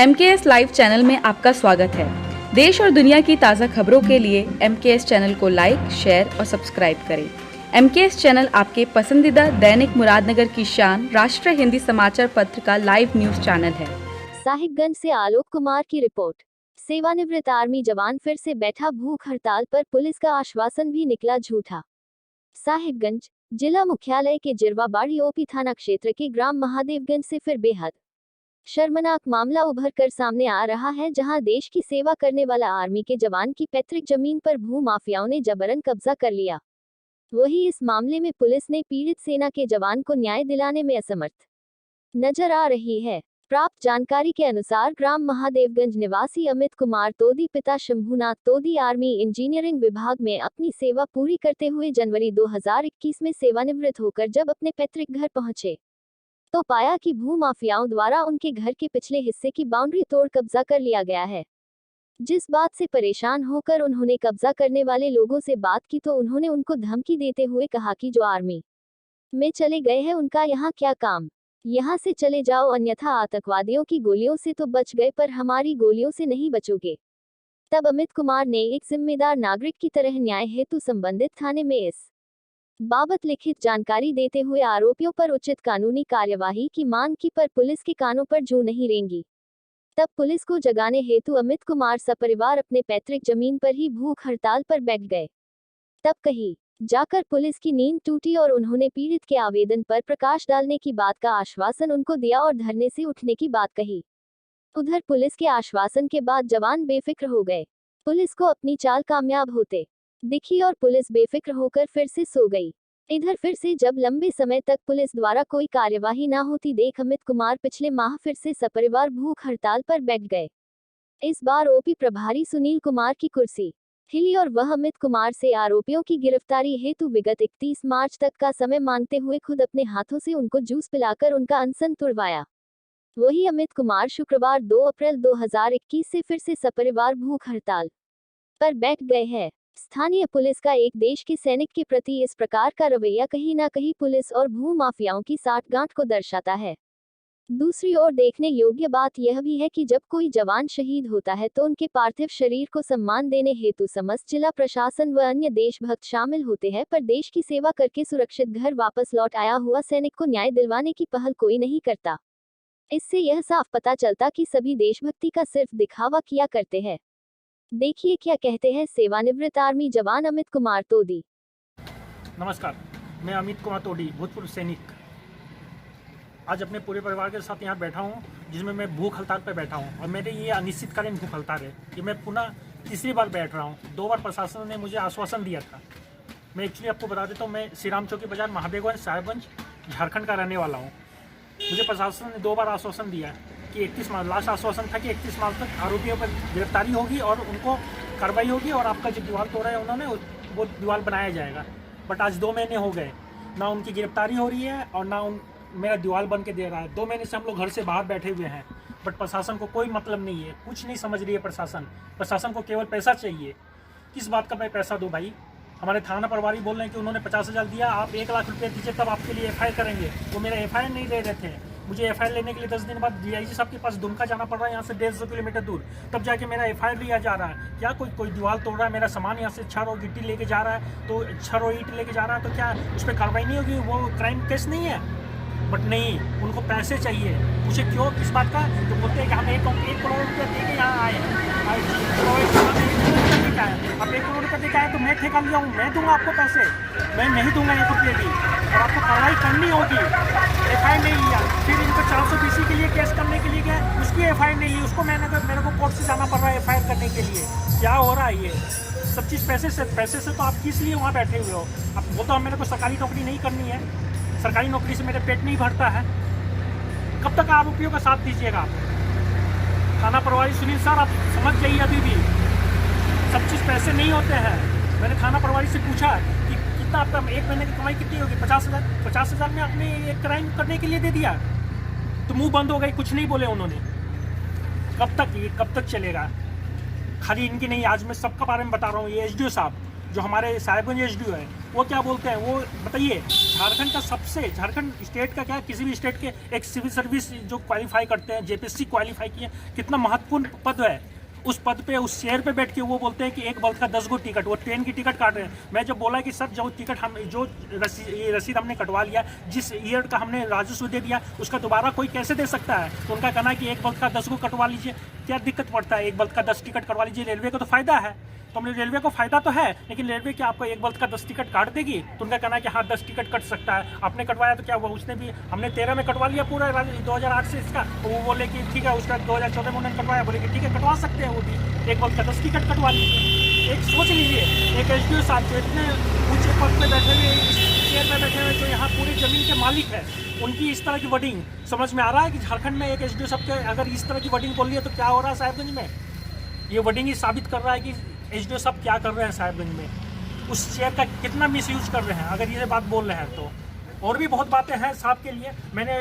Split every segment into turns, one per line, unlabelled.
MKS live channel में आपका स्वागत है। देश और दुनिया की ताज़ा खबरों के लिए MKS चैनल को लाइक, शेयर और सब्सक्राइब करें। MKS चैनल आपके पसंदीदा दैनिक मुरादनगर की शान राष्ट्रीय हिंदी समाचार पत्र का लाइव न्यूज चैनल है।
साहिबगंज से आलोक कुमार की रिपोर्ट। सेवानिवृत्त आर्मी जवान फिर से बैठा भूख हड़ताल पर, पुलिस का आश्वासन भी निकला झूठा। साहिबगंज जिला मुख्यालय के जिरवाबाड़ी ओपी थाना क्षेत्र के ग्राम महादेवगंज से फिर बेहद शर्मनाक मामला उभर कर सामने आ रहा है, जहां देश की सेवा करने वाला आर्मी के जवान की पैतृक जमीन पर भू माफियाओं ने जबरन कब्जा कर लिया। वहीं इस मामले में पुलिस ने पीड़ित सेना के जवान को न्याय दिलाने में असमर्थ नजर आ रही है। प्राप्त जानकारी के अनुसार ग्राम महादेवगंज निवासी अमित कुमार तोदी पिता शंभुनाथ तोदी आर्मी इंजीनियरिंग विभाग में अपनी सेवा पूरी करते हुए जनवरी 2021 में सेवानिवृत्त होकर जब अपने पैतृक घर पहुंचे तो पाया कि भू माफियाओं द्वारा उनके घर के पिछले हिस्से की बाउंड्री तोड़ कब्जा कर लिया गया है। जिस बात से परेशान होकर उन्होंने कब्जा करने वाले लोगों से बात की तो उन्होंने उनको धमकी देते हुए कहा कि जो आर्मी में चले गए हैं उनका यहाँ क्या काम, यहाँ से चले जाओ, अन्यथा आतंकवादियों की गोलियों से तो बच गए पर हमारी गोलियों से नहीं बचोगे। तब अमित कुमार ने एक जिम्मेदार नागरिक की तरह न्याय हेतु संबंधित थाने में इस बाबत लिखित जानकारी देते हुए आरोपियों पर उचित कानूनी कार्यवाही की मांग की, पर पुलिस के कानों पर जू नहीं रेंगी। तब पुलिस को जगाने हेतु अमित कुमार सपरिवार अपने पैतृक जमीन पर ही भूख हड़ताल पर बैठ गए। तब कहीं जाकर पुलिस की नींद टूटी और उन्होंने पीड़ित के आवेदन पर प्रकाश डालने की बात का आश्वासन उनको दिया और धरने से उठने की बात कही। उधर पुलिस के आश्वासन के बाद जवान बेफिक्र हो गए। पुलिस को अपनी चाल कामयाब होते दिखी और पुलिस बेफिक्र होकर फिर से सो गई। इधर फिर से जब लंबे समय तक पुलिस द्वारा कोई कार्यवाही न होती देख अमित कुमार पिछले माह फिर से सपरिवार भूख हड़ताल पर बैठ गए। इस बार ओपी प्रभारी सुनील कुमार की कुर्सी हिली और वह अमित कुमार से आरोपियों की गिरफ्तारी हेतु विगत 31 मार्च तक का समय मांगते हुए खुद अपने हाथों से उनको जूस पिलाकर उनका अनशन तुड़वाया। वही अमित कुमार शुक्रवार 2 अप्रैल 2021 से फिर से सपरिवार भूख हड़ताल पर बैठ गए हैं। स्थानीय पुलिस का एक देश के सैनिक के प्रति इस प्रकार का रवैया कहीं ना कहीं पुलिस और भू माफियाओं की साठगांठ को दर्शाता है। दूसरी ओर देखने योग्य बात यह भी है कि जब कोई जवान शहीद होता है तो उनके पार्थिव शरीर को सम्मान देने हेतु समस्त जिला प्रशासन व अन्य देशभक्त शामिल होते हैं, पर देश की सेवा करके सुरक्षित घर वापस लौट आया हुआ सैनिक को न्याय दिलवाने की पहल कोई नहीं करता। इससे यह साफ पता चलता कि सभी देशभक्ति का सिर्फ दिखावा किया करते हैं। देखिए क्या कहते हैं सेवानिवृत्त आर्मी जवान अमित कुमार तोदी।
नमस्कार, मैं अमित कुमार तोदी, भूतपूर्व सैनिक। आज अपने पूरे परिवार के साथ यहाँ बैठा हूँ, जिसमें मैं भूख हड़ताल पर बैठा हूँ और मेरे ये अनिश्चितकालीन भूख हड़ताल है कि मैं पुनः तीसरी बार बैठ रहा हूँ। 2 बार प्रशासन ने मुझे आश्वासन दिया था। मैं एक्चुअली आपको बता देता हूँ, मैं श्री राम चौकी बाजार महादेवगंज साहिबगंज झारखंड का रहने वाला हूँ। मुझे प्रशासन ने 2 बार आश्वासन दिया कि 31 मार्च, लास्ट आश्वासन था कि 31 मार्च तक आरोपियों पर गिरफ्तारी होगी और उनको कार्रवाई होगी और आपका जो दीवार तोड़ा है उन्होंने वो दीवार बनाया जाएगा। बट आज 2 महीने हो गए, ना उनकी गिरफ्तारी हो रही है और ना मेरा दीवार बन के दे रहा है। 2 महीने से हम लोग घर से बाहर बैठे हुए हैं, बट प्रशासन को कोई मतलब नहीं है, कुछ नहीं समझ रही है प्रशासन को केवल पैसा चाहिए। किस बात का मैं पैसा दूँ भाई? हमारे थाना प्रभारी बोल रहे हैं कि उन्होंने 50,000 दिया, आप 1 लाख रुपये दीजिए तब आपके लिए FIR करेंगे। वो मेरा FIR नहीं दे रहे थे। मुझे FIR लेने के लिए 10 दिन बाद DIG साहब के पास दुमका जाना पड़ रहा है, यहाँ से 150 किलोमीटर दूर, तब जाके मेरा FIR लिया जा रहा है। क्या कोई दीवार तोड़ रहा है, मेरा सामान यहाँ से छड़ और गिट्टी लेके जा रहा है, तो छड़ और ईंट लेके जा रहा है, तो क्या उस पर कार्रवाई नहीं होगी? वो क्राइम केस नहीं है? बट नहीं, उनको पैसे चाहिए। पूछे क्यों, किस बात का? तो बोलते हैं कि हम 1 करोड़ रुपया दे के यहाँ आए हैं। अब 1 करोड़ रुपया दे के आए तो मैं ठेका लिया हूँ, मैं दूंगा आपको पैसे? मैं नहीं दूंगा 1 रुपये भी, और आपको कार्रवाई करनी होगी। FIR नहीं लिया, फिर इनको 420 के लिए केस करने के लिए गए, उसकी FIR नहीं ली, उसको मेरे को कोर्ट से जाना पड़ रहा है FIR करने के लिए। क्या हो रहा है ये सब चीज़? पैसे से तो आप किस लिए वहाँ बैठे हुए हो? अब वो तो मेरे को सरकारी नौकरी नहीं करनी है, सरकारी नौकरी से मेरे पेट नहीं भरता है। कब तक आरोपियों का साथ दीजिएगा आप? थाना प्रभारी सुनील सर, आप समझ जाइए, अभी भी सब चीज़ पैसे नहीं होते हैं। मैंने थाना प्रभारी से पूछा कि कितना आपका 1 महीने की कमाई कितनी होगी? 50,000 में आपने एक क्राइम करने के लिए दे दिया, तो मुंह बंद हो गई, कुछ नहीं बोले उन्होंने। कब तक चलेगा? खाली इनकी नहीं, आज मैं सबका बारे में बता रहा हूँ। ये SDO साहब, जो हमारे साहिबगंज एसडीओ है, वो क्या बोलते हैं, वो बताइए झारखंड स्टेट का क्या, किसी भी स्टेट के एक सिविल सर्विस जो क्वालिफाई करते हैं, जेपीएससी क्वालिफाई किए, कितना महत्वपूर्ण पद है, उस पद पे, उस चेयर पे बैठ के वो बोलते हैं कि एक बल्ब का 10 गो टिकट, वो ट्रेन की टिकट काट रहे हैं। मैं जब बोला कि सर जो टिकट हम जो रसीद हमने कटवा लिया, जिस ईयर का हमने राजस्व दे दिया, उसका दोबारा कोई कैसे दे सकता है? तो उनका कहना है कि एक बल्ब का 10 गो कटवा लीजिए, क्या दिक्कत पड़ता है, एक बल्ब का 10 टिकट कटवा लीजिए, रेलवे को तो फायदा है। तो हमने रेलवे को फायदा तो है, लेकिन रेलवे क्या आपको एक बल्ब का 10 टिकट काट देगी? तो उनका कहना है कि हाँ 10 टिकट कट सकता है। आपने कटवाया तो क्या हुआ, उसने भी, हमने 13 में कटवा लिया पूरा 2008 से इसका, तो वो बोले कि ठीक है, उसका 2014 में उन्होंने कटवाया, बोले कि ठीक है कटवा सकते हैं, वो भी एक बल्ब का 10 टिकट कटवा लीजिए। एक सोच लीजिए, एक एसडीओ साहब जो इतने ऊंचे पद पे बैठे हुए, इस चेयर पे बैठे हुए, जो यहाँ पूरी जमीन के मालिक है, उनकी इस तरह की वर्डिंग समझ में आ रहा है कि झारखंड में एक एसडीओ साहब के अगर इस तरह की वर्डिंग बोल रही है तो क्या हो रहा है साहिबगंज में? ये वर्डिंग ही साबित कर रहा है कि एसडीओ साहब क्या कर रहे हैं साहिबगंज में, उस चेयर का कितना मिसयूज कर रहे हैं, अगर ये बात बोल रहे हैं तो। और भी बहुत बातें हैं साहब के लिए। मैंने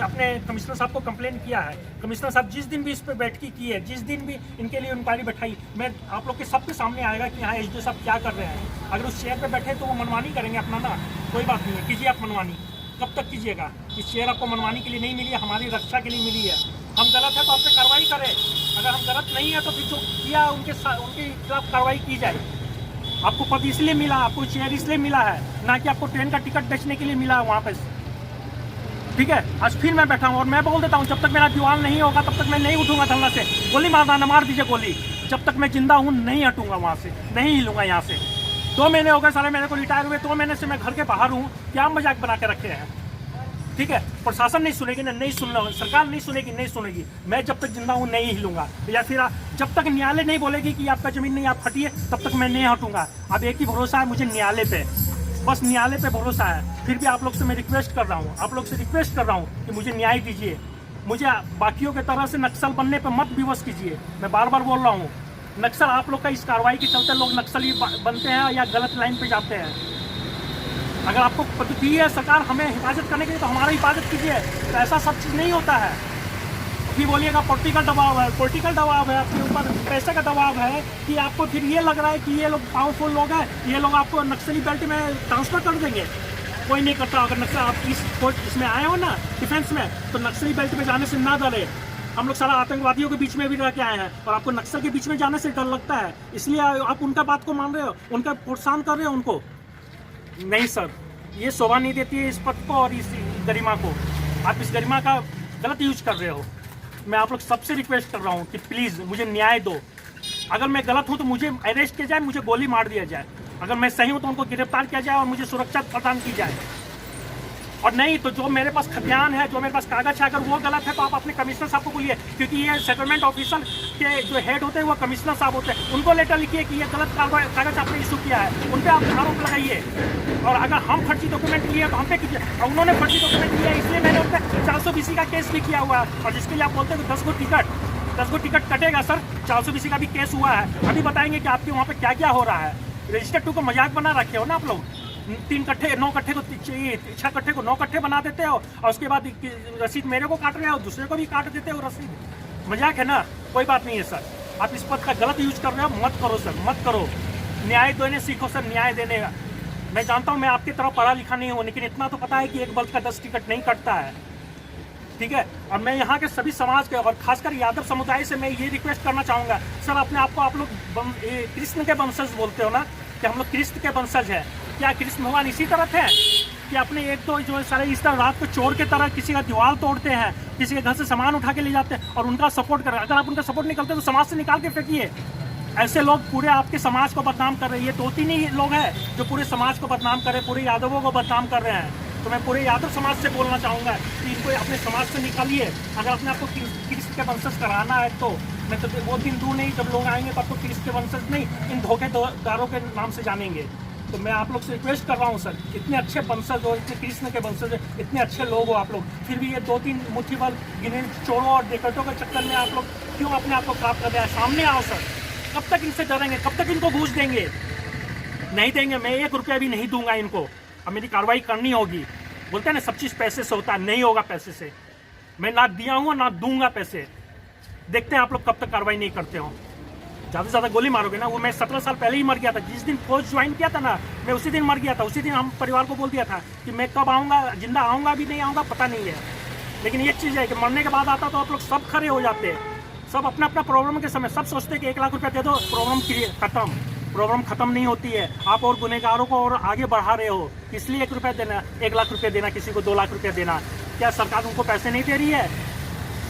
अपने कमिश्नर साहब को कंप्लेन किया है। कमिश्नर साहब जिस दिन भी इस पर बैठकी की है, जिस दिन भी इनके लिए इंक्वायरी बैठाई, मैं आप लोग के सबके सामने आएगा कि हाँ एसडीओ साहब क्या कर रहे हैं। अगर उस चेयर पर बैठे तो वो मनमानी करेंगे अपना ना, कोई बात नहीं है, कीजिए आप मनमानी। कब तक कीजिएगा? इस चेयर आपको मनमानी के लिए नहीं मिली है, हमारी रक्षा के लिए मिली है। हम गलत है तो आप पे कार्रवाई करें, अगर हम गलत नहीं है तो फिर जो किया उनके खिलाफ कार्रवाई की जाए। आपको पद इसलिए मिला, आपको चेयर इसलिए मिला है, ना कि आपको ट्रेन का टिकट बेचने के लिए मिला है वहाँ पे, ठीक है। आज फिर मैं बैठा हूँ और मैं बोल देता हूँ, जब तक मेरा दीवाल नहीं होगा तब तक मैं नहीं उठूंगा धरना से। गोली मार दीजिए गोली, जब तक मैं जिंदा हूँ नहीं हटूंगा वहाँ से, नहीं हिलूंगा यहाँ से। 2 महीने हो गए सारे मेरे को रिटायर हुए, 2 महीने से मैं घर के बाहर हूँ, क्या मजाक बना के रखे हैं, ठीक है। प्रशासन नहीं सुनेगी ना, नहीं सुनना, सरकार नहीं सुनेगी, नहीं सुनेगी। मैं जब तक जिंदा हूँ नहीं हिलूंगा, या फिर जब तक न्यायालय नहीं बोलेगी कि आपका जमीन नहीं, आप हटिए, तब तक मैं नहीं हटूंगा। अब एक ही भरोसा है मुझे, न्यायालय पे, बस न्यायालय पे भरोसा है। फिर भी आप लोग से मैं रिक्वेस्ट कर रहा हूँ, आप लोग से रिक्वेस्ट कर रहा हूँ कि मुझे न्याय दीजिए। मुझे बाकियों के तरह से नक्सल बनने पर मत विवश कीजिए। मैं बार बार बोल रहा हूँ, नक्सल आप लोग का इस कार्रवाई के चलते लोग नक्सली बनते हैं या गलत लाइन पे जाते हैं। अगर आपको पद दी है सरकार हमें हिफाजत करने के लिए, तो हमारा हिफाजत कीजिए। तो ऐसा सब चीज़ नहीं होता है। फिर बोलिएगा पॉलिटिकल दबाव है, पॉलिटिकल दबाव है, आपके ऊपर पैसे का दबाव है, कि आपको फिर ये लग रहा है कि ये लोग पावरफुल लोग हैं, ये लोग आपको नक्सली बेल्ट में ट्रांसफर कर देंगे। कोई नहीं करता। अगर नक्सल आप इसमें आए हो ना, डिफेंस में, तो नक्सली बेल्ट में जाने से ना डरे। हम लोग सारा आतंकवादियों के बीच में भी रह के आए हैं, और आपको नक्सल के बीच में जाने से डर लगता है, इसलिए आप उनका बात को मान रहे हो, उनका प्रोत्साहन कर रहे हो उनको। नहीं सर, ये शोभा नहीं देती है इस पद को और इस गरिमा को। आप इस गरिमा का गलत यूज कर रहे हो। मैं आप लोग सबसे रिक्वेस्ट कर रहा हूँ कि प्लीज़ मुझे न्याय दो। अगर मैं गलत हूँ तो मुझे अरेस्ट किया जाए, मुझे गोली मार दिया जाए। अगर मैं सही हूँ तो उनको गिरफ्तार किया जाए और मुझे सुरक्षा प्रदान की जाए। और नहीं तो जो मेरे पास खतियान है, जो मेरे पास कागज है, अगर वो गलत है तो आप अपने कमिश्नर साहब को बोलिए, क्योंकि ये सेटलमेंट ऑफिसर के जो हेड होते हैं वो कमिश्नर साहब होते हैं। उनको लेटर लिखिए कि ये गलत कागज आपने इशू किया है, उन पर आप आरोप लगाइए। और अगर हम फर्जी डॉक्यूमेंट लिए तो हम पे कीजिए। और उन्होंने फर्जी डॉक्यूमेंट लिया, इसलिए मैंने उन पर 420 का केस भी किया हुआ है। और जिसके लिए आप बोलते हैं 10 गो टिकट कटेगा सर, 420 का भी केस हुआ है। अभी बताएंगे कि आपके वहाँ पे क्या क्या हो रहा है। रजिस्टर 2 को मजाक बना रखे हो ना आप लोग। 3 कट्ठे 9 कट्ठे को चाहिए, 6 कट्ठे को 9 कट्ठे बना देते हो, और उसके बाद रसीद मेरे को काट रहे हो, दूसरे को भी काट देते हो रसीद। मजाक है ना? कोई बात नहीं है सर। आप इस पद का गलत यूज कर रहे हो, मत करो सर, मत करो। न्याय देने सीखो सर, न्याय देने का। मैं जानता हूँ मैं आपकी तरह पढ़ा लिखा नहीं हूँ, लेकिन इतना तो पता है कि एक बल्ब का 10 टिकट नहीं कटता है, ठीक है। और मैं यहाँ के सभी समाज के और खासकर यादव समुदाय से मैं ये रिक्वेस्ट करना चाहूँगा, सर अपने आप को आप लोग कृष्ण के वंशज बोलते हो ना, कि हम लोग कृष्ण के वंशज हैं। क्या कृष्ण भगवान इसी तरह थे कि अपने एक तो जो सारे इस तरह रात को चोर के तरह किसी का दीवार तोड़ते हैं, किसी के घर से सामान उठा के ले जाते हैं और उनका सपोर्ट कर रहे हैं? अगर आप उनका सपोर्ट नहीं करते तो समाज से निकाल के फेंकिए। ऐसे लोग पूरे आपके समाज को बदनाम कर रहे हैं। ये 2-3 ही लोग हैं जो पूरे समाज को बदनाम कर रहे हैं, पूरे यादवों को बदनाम कर रहे हैं। तो मैं पूरे यादव समाज से बोलना चाहूँगा कि इनको अपने समाज से निकालिए। अगर अपने आपको कृष्ण के वंशज कराना है तो मैं तो वो दिन दूर नहीं जब लोग आएंगे तो आपको कृष्ण के वंशज नहीं, इन धोखेदारों के नाम से जानेंगे। तो मैं आप लोग से रिक्वेस्ट कर रहा हूँ सर, इतने अच्छे वंशज हो, इतने कृष्ण के वंशज, इतने अच्छे लोग हो आप लोग, फिर भी ये 2-3 मुट्ठीबल गिने चोरों और डेकटों के चक्कर में आप लोग क्यों अपने आप को खराब कर रहे हैं? सामने आओ सर। कब तक इनसे डरेंगे? कब तक इनको घूस देंगे? नहीं देंगे। मैं 1 रुपया भी नहीं दूंगा इनको। अब मेरी कार्रवाई करनी होगी। बोलते हैं ना सब चीज़ पैसे से होता है, नहीं होगा पैसे से। मैं ना दिया हूँ ना दूंगा पैसे। देखते हैं आप लोग कब तक कार्रवाई नहीं करते हो। ज़्यादा से ज़्यादा गोली मारोगे ना, वो मैं 17 साल पहले ही मर गया था। जिस दिन फौज ज्वाइन किया था ना, मैं उसी दिन मर गया था। उसी दिन हम परिवार को बोल दिया था कि मैं कब आऊँगा, जिंदा आऊँगा भी नहीं आऊँगा पता नहीं है। लेकिन एक चीज़ है कि मरने के बाद आता तो आप लोग सब खड़े हो जाते हैं, सब अपना अपना प्रॉब्लम के समय सब सोचते हैं कि 1 लाख रुपया दे दो, प्रॉब्लम खत्म। प्रॉब्लम खत्म नहीं होती है। आप और गुनहगारों को और आगे बढ़ा रहे हो, इसलिए 1 रुपया देना, 1 लाख रुपया देना, किसी को 2 लाख रुपया देना। क्या सरकार उनको पैसे नहीं दे रही है?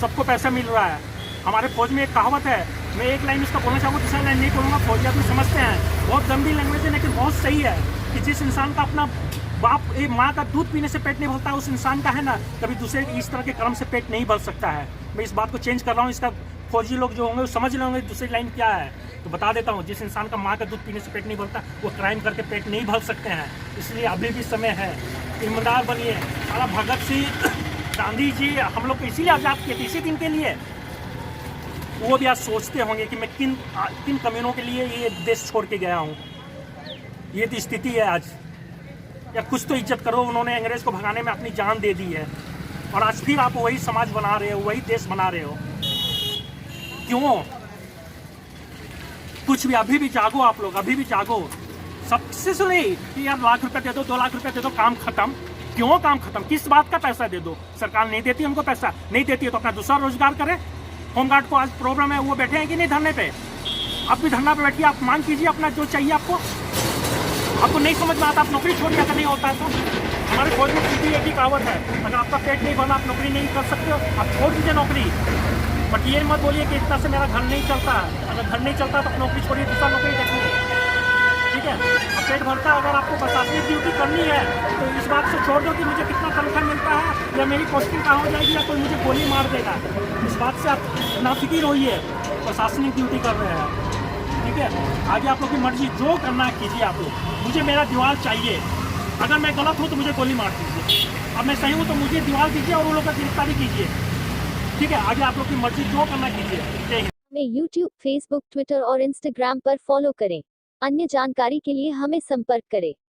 सबको पैसा मिल रहा है। हमारे फौज में एक कहावत है, मैं एक लाइन इसका बोलना चाहूँगा, दूसरा लाइन नहीं बोलूँगा, फौजी आदमी समझते हैं, बहुत गंदी लैंग्वेज है लेकिन बहुत सही है कि जिस इंसान का अपना बाप माँ का दूध पीने से पेट नहीं भरता, उस इंसान का है ना कभी दूसरे इस तरह के कर्म से पेट नहीं भर सकता है। मैं इस बात को चेंज कर रहा हूँ, इसका फौजी लोग जो होंगे वो समझ रहे होंगे दूसरी लाइन क्या है। तो बता देता हूँ, जिस इंसान का माँ का दूध पीने से पेट नहीं भरता वो क्राइम करके पेट नहीं भर सकते हैं। इसलिए अभी भी समय है, ईमानदार बनिए। सारा भगत सिंह, गांधी जी हम लोग को इसीलिए आज़ाद किए थे, इसी दिन के लिए। वो भी आज सोचते होंगे कि मैं किन कमीनों के लिए ये देश छोड़ के गया हूँ। ये तो स्थिति है आज। या कुछ तो इज्जत करो, उन्होंने अंग्रेज को भगाने में अपनी जान दे दी है और आज फिर आप वही समाज बना रहे हो, वही देश बना रहे हो। क्यों? कुछ भी, अभी भी जागो आप लोग, अभी भी जागो। सबसे सुने कि यार लाख रुपया दे दो, 2 लाख रुपया दे दो, काम खत्म। क्यों काम खत्म? किस बात का पैसा दे दो? सरकार नहीं देती हमको पैसा, नहीं देती है तो अपना दूसरा रोजगार करें। होमगार्ड को आज प्रॉब्लम है, वो बैठे हैं कि नहीं धरने पे? आप भी धरना पे बैठिए, आप मांग कीजिए अपना जो चाहिए आपको। आपको नहीं समझ में आता, आप नौकरी छोड़ के नहीं होता है तो हमारे फौज में सीधी एक ही कहावत है, अगर आपका पेट नहीं भरना आप नौकरी नहीं कर सकते हो, आप छोड़ दीजिए नौकरी। बट ये मत बोलिए कि इतना से मेरा घर नहीं चलता। अगर घर नहीं चलता तो नौकरी छोड़िए, दूसरा नौकरी देखिए, ठीक है। अब पेट भरता, अगर आपको प्रशासनिक ड्यूटी करनी है तो इस बात से छोड़ दो कि मुझे कितना तनख्वाह मिलता है या मेरी पोस्टिंग कहाँ हो जाएगी या कोई मुझे गोली मार देगा। इस बात से आप नाफिकीर होइए, प्रशासनिक ड्यूटी कर रहे हैं, ठीक है। आगे आप लोग की मर्जी, जो करना है कीजिए आप लोग। मुझे मेरा दीवार चाहिए, अगर मैं गलत हूँ तो मुझे गोली मार दीजिए, अब मैं सही हूँ तो मुझे दीवार दीजिए और उन लोगों का गिरफ्तारी कीजिए, ठीक है। आगे आप लोग की मर्जी, जो करना कीजिए। जय हिंद।
हमें YouTube, Facebook, Twitter और Instagram पर फॉलो करें। अन्य जानकारी के लिए हमें संपर्क करें।